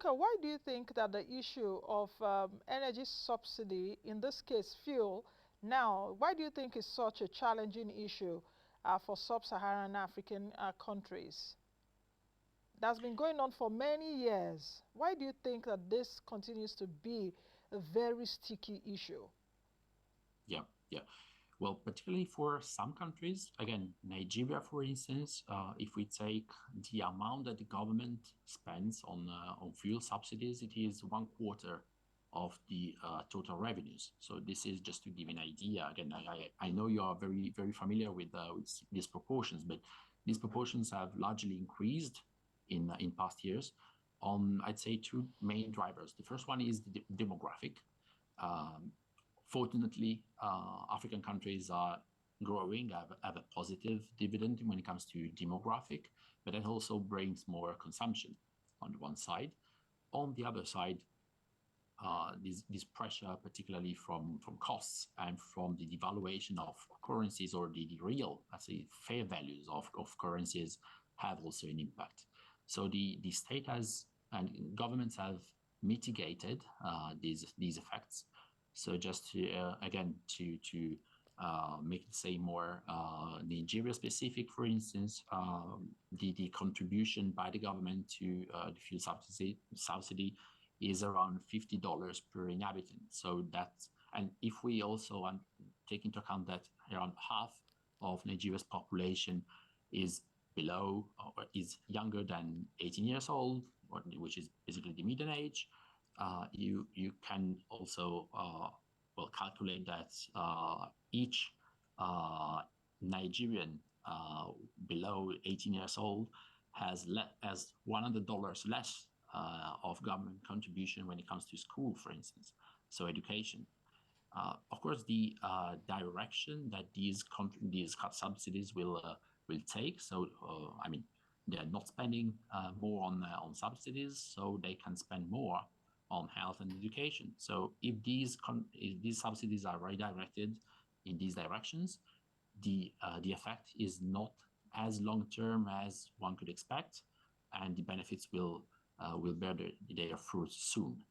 Yinka, why do you think that the issue of energy subsidy, in this case fuel, now, why do you think is such a challenging issue for sub-Saharan African countries? That's been going on for many years. Why do you think that this continues to be a very sticky issue? Yeah. Well, particularly for some countries, again, Nigeria, for instance, if we take the amount that the government spends on fuel subsidies, it is 1/4 of the total revenues. So this is just to give an idea. Again, I know you are very familiar with these proportions, but these proportions have largely increased in past years on, I'd say, two main drivers. The first one is the demographic. Um, Fortunately, African countries are growing, have a positive dividend when it comes to demographic, but that also brings more consumption on the one side. On the other side, this pressure, particularly from costs and from the devaluation of currencies or the real, let's say, fair values of currencies, have also an impact. So the state has and governments have mitigated these effects. So just to again to make it say more Nigeria specific, for instance, the contribution by the government to the fuel subsidy is around $50 per inhabitant. So that's, and if we also take into account that around half of Nigeria's population is below or is younger than 18 years old, which is basically the median age, you can also well calculate that each Nigerian below 18 years old has $100 less of government contribution when it comes to school, for instance, so education. Of course, the direction that these cut subsidies will take. So, I mean, they are not spending more on subsidies, so they can spend more on health and education. So, if these subsidies are redirected in these directions, the effect is not as long term as one could expect, and the benefits will bear their fruits soon.